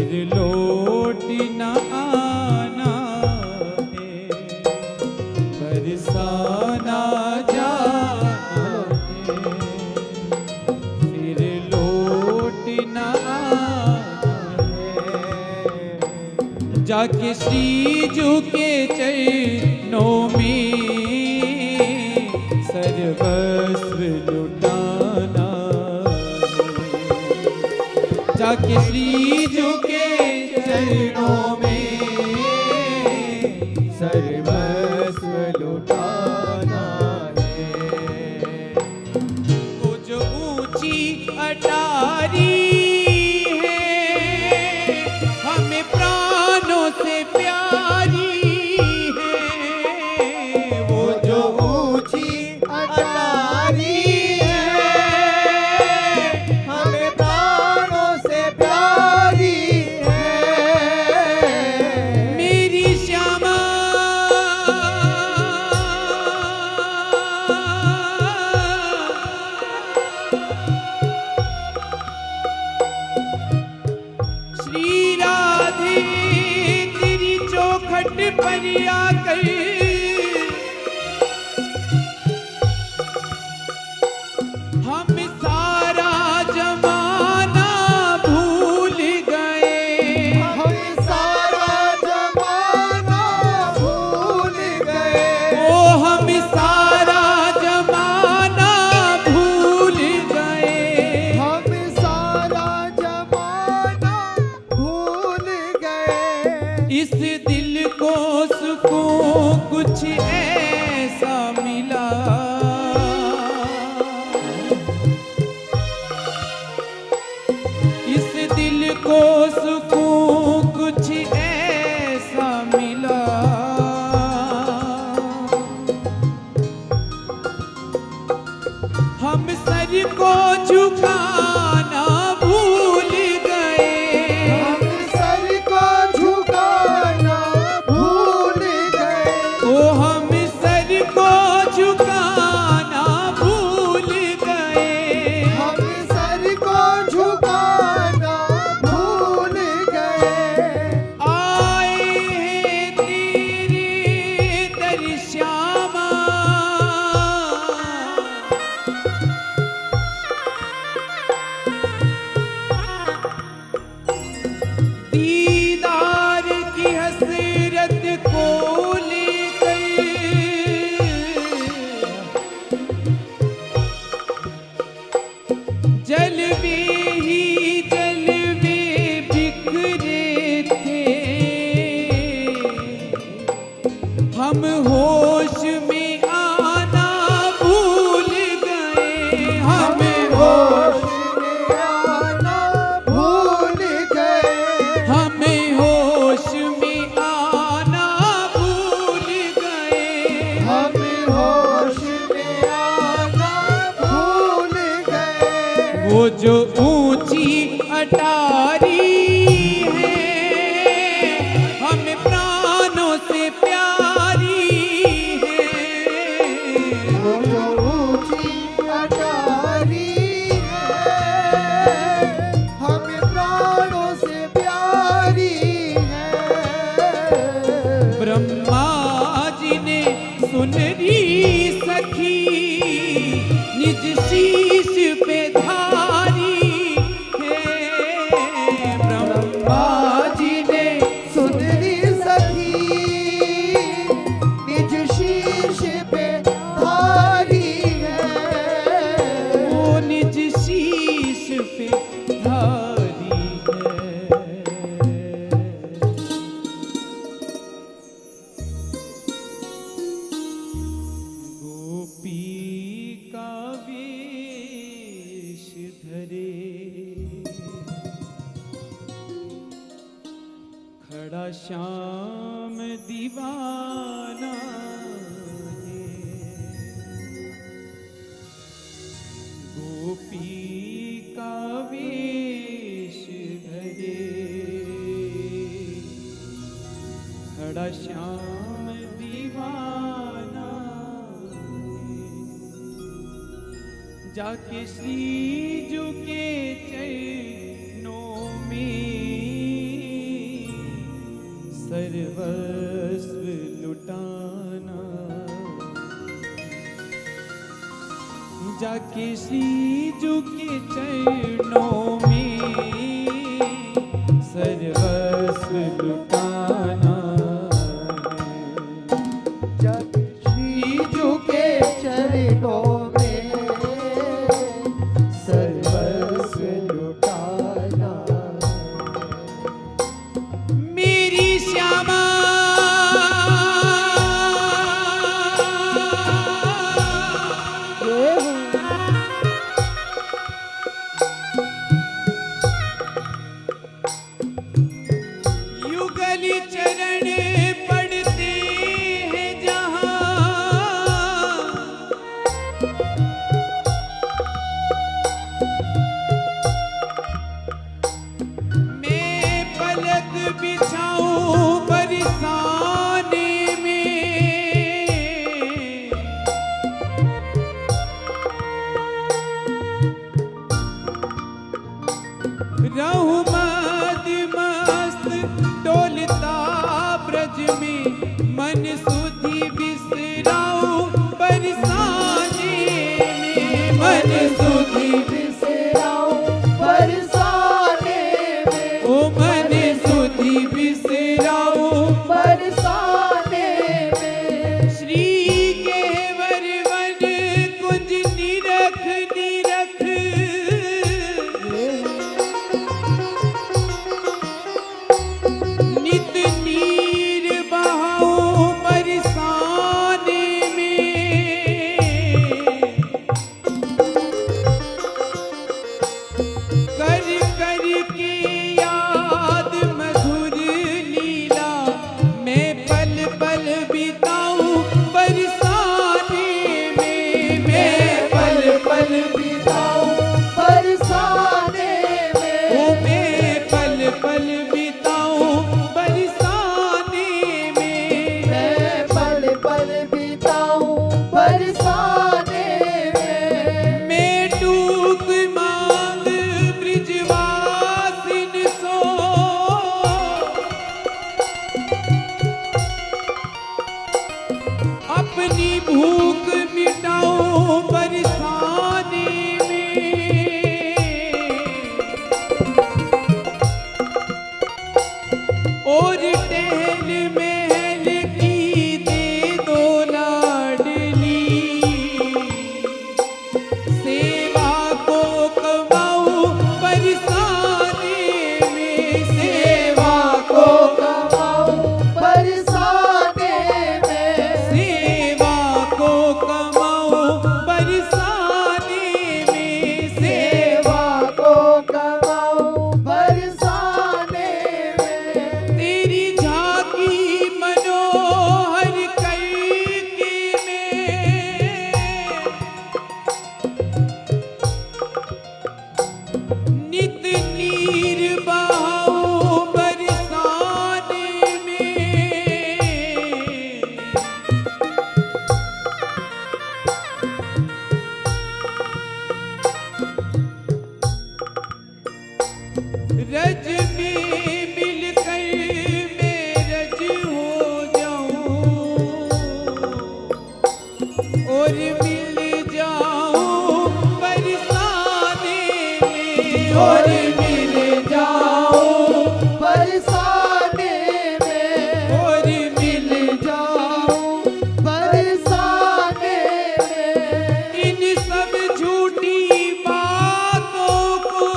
फिर लौट न आना है, बरसाना जाना है, फिर लौट न आना है। जाके श्री जू के चरणों में सर्वस्व लुटाना है। जाके श्री जू के चरणों में सर्वस्व लुटाना है। वो जो ऊंची अटारी है हमें प्राणों से प्यारी है, वो जो ऊंची अटारी है हमें प्राणों से प्यारी है। मेरी श्यामा श्री राधे तेरी चौखट पर आकर हम सारा जमाना भूल गए, हम सारा जमाना भूल गए, ओ हम सारा जमाना भूल गए, हम सारा जमाना भूल गए। इस दिल को सुकून कुछ ऐसा मिला, इस दिल को सुकून कुछ ऐसा मिला। हम सर को झुकाना भूल गए, हम सर को झुकाना भूल गए, ओ हम सर को झुकाना भूल गए, हम सर को झुकाना भूल गए। आए हैं तेरे दर श्यामा, दीदार की हसरत को लेकर जलवे ही जलवे बिखरे थे। हम होश में आना भूल गए, हम होश में आना भूल गए, हमें होश में आना भूल गए, हमें होश में आना भूल गए। वो जो ऊंची अटारी है हमें प्राणों से प्यारी है, वो जो ऊंची अटारी है हमें प्राणों से प्यारी है। ब्रह्मा जी ने सुनरी सखी निज शीश पे धारी है, ब्रह्मा जी ने सुनरी सखी निज शीश पे धारी है, वो निज शीश पे धारी है। गोपी का वेश धरे खड़ा श्याम दीवाना है, गोपी का वेश धरे खड़ा श्याम दीवाना है। जाके श्री जू के चरणों में सर्वस्व लुटाना, जाके श्री जी के चरणों में सर्वस्व लुटाना है। जाके श्री जी के चरणों में सर्वस्व लुटाना। मेरी श्यामा युगल चरण पड़ते हैं जहाँ, मैं पलक बिछाऊं बरसाने में, रहूं मद मस्त डोलता ब्रज में, मन सुधि बिसराऊं बरसाने में, मन सुधि बिसराऊं बरसाने में, ओ मन सुधि बिसराऊं बरसाने में। श्री केवल वन कुंज निरख निरख, नित नीर बहाऊं बरसाने में, कर कर के याद मधुर लीला, मैं पल पल बिताऊं बरसाने में, मैं पल पल बिताऊं बरसाने में, ओ मैं पल पल बिताऊं बरसाने में, मैं पल पल बिताऊं बरसाने में। मैं टूक मांग ब्रिजवासिन सो, अपनी भूख मिटाऊं बरसाने में, और टहल महल की दे दो लाडली, सेवा को कमाऊं बरसाने में, सेवा को कमाऊं बरसाने में, सेवा को कमाऊं बरसाने में, सेवा को कमाऊं बरसाने में। तेरी झांकी मनोहर करके मैं नित नीर बहाऊं बरसाने में, रज में मिलकर मैं रज हो जाऊं, और मिल जाऊं बरसाने में, और मिल जाऊं, बरसाने में, और मिल जाऊं बरसाने में। इन सब झूठी बातों को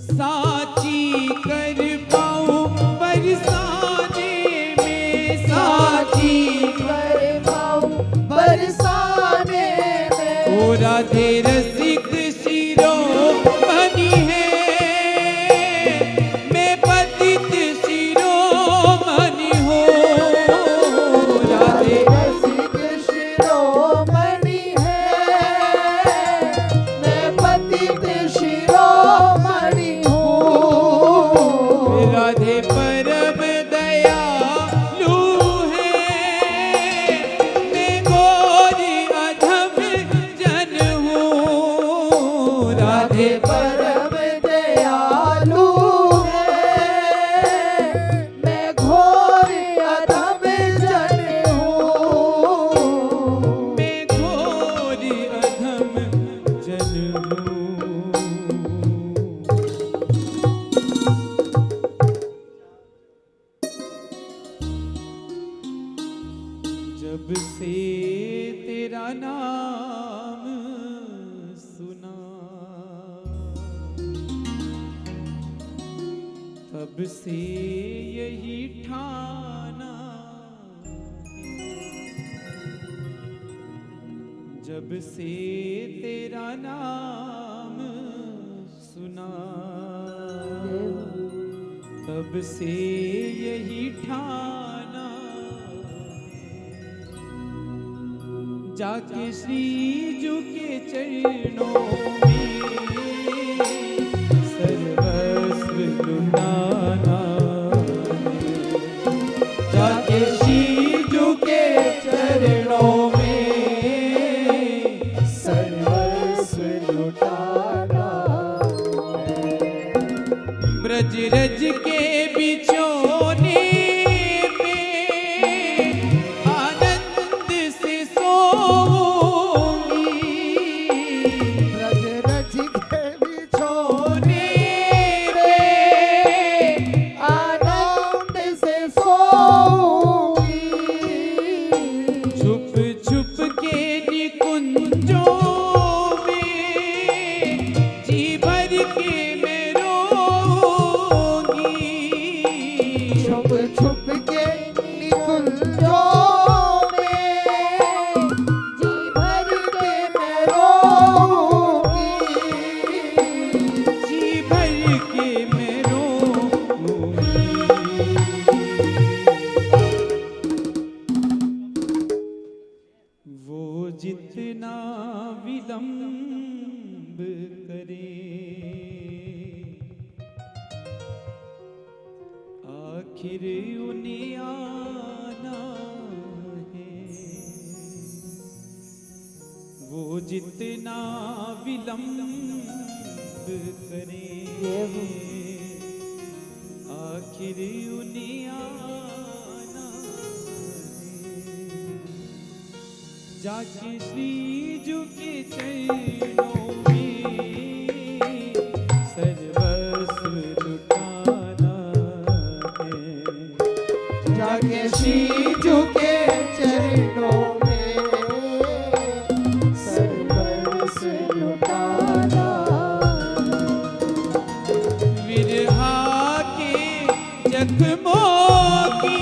साची कर पाऊं बरसाने में, साची कर पाऊं बरसाने में। ओ राधे रसिक शिरोमणि है, मैं पतित शिरोमणि हूँ, राधे रसिक शिरोमणि है, मैं पतित शिरोमणि हूँ। राधे परम दयालु है, मैं घोर अधम जन हूँ, राधे हे परम दयालु है, मैं घोर अधम जन हूँ। मैं घोर अधम जन हूँ। जब से तेरा नाम सुना, तब से यही ठाना, जब से तेरा नाम सुना, तब से यही ठाना, जाके श्री जू के चरणों में सर्वस्व लुटाना, जाके श्री जू के चरणों में सर्वस्व लुटाना है। ब्रज रज के बिछोने जितना विलंब करे, आखिर उन्हें आना है। वो जितना विलंब करे, आखिर उन्हें आना है। जाके श्री जू के चरणों में सर्वस्व लुटाना है। जाके श्री जू के चरणों में सर्वस्व लुटाना। विरहा के जख्मों की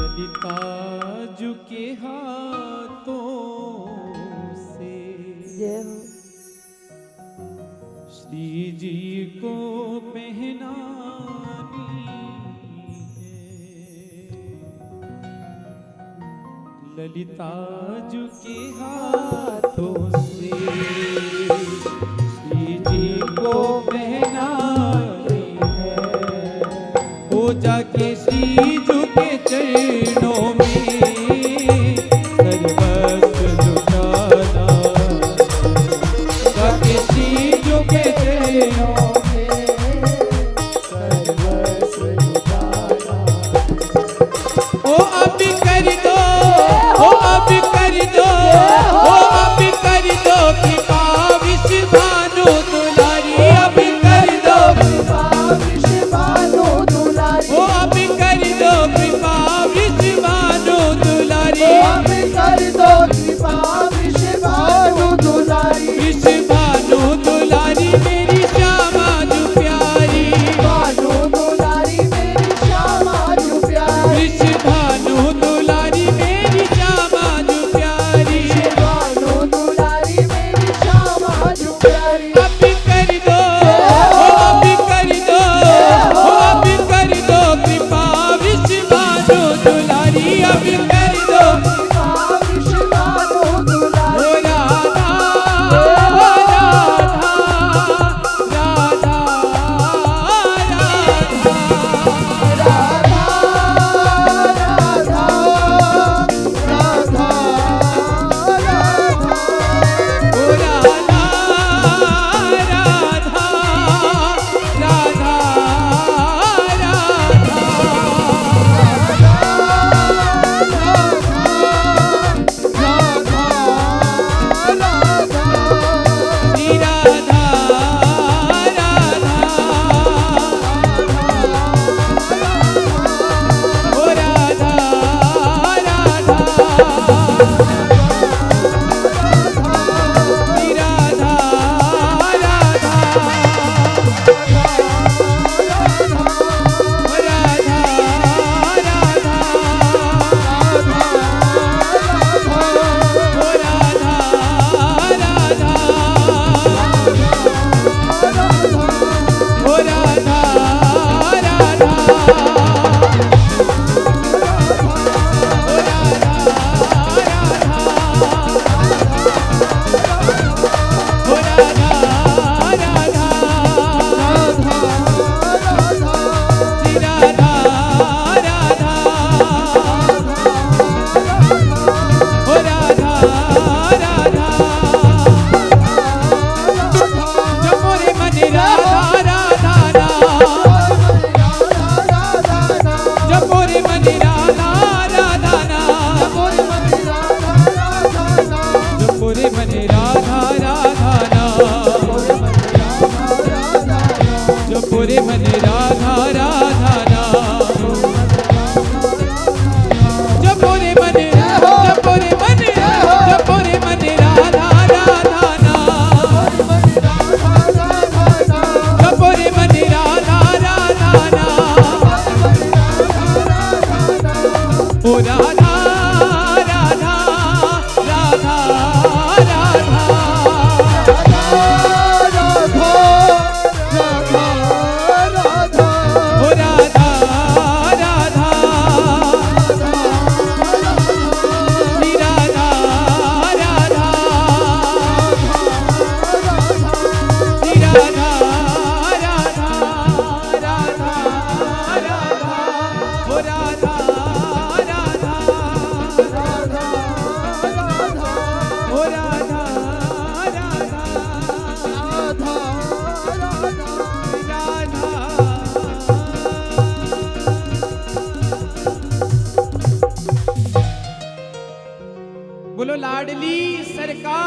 ललिताजू के हाथों से श्री जी को पहनानी है। ललिता जी के हाथों से श्री जी को पहनाई है। हो जाके श्री जी के चरणों में सर्वस्व लुटाना। जाके श्री जी के चरणों पूरे मन राधा राधा जो पूरे मन राधा राधा जो पूरे मन राधा राधा ओ राधा राधा राधा राधा बोलो लाडली सरकार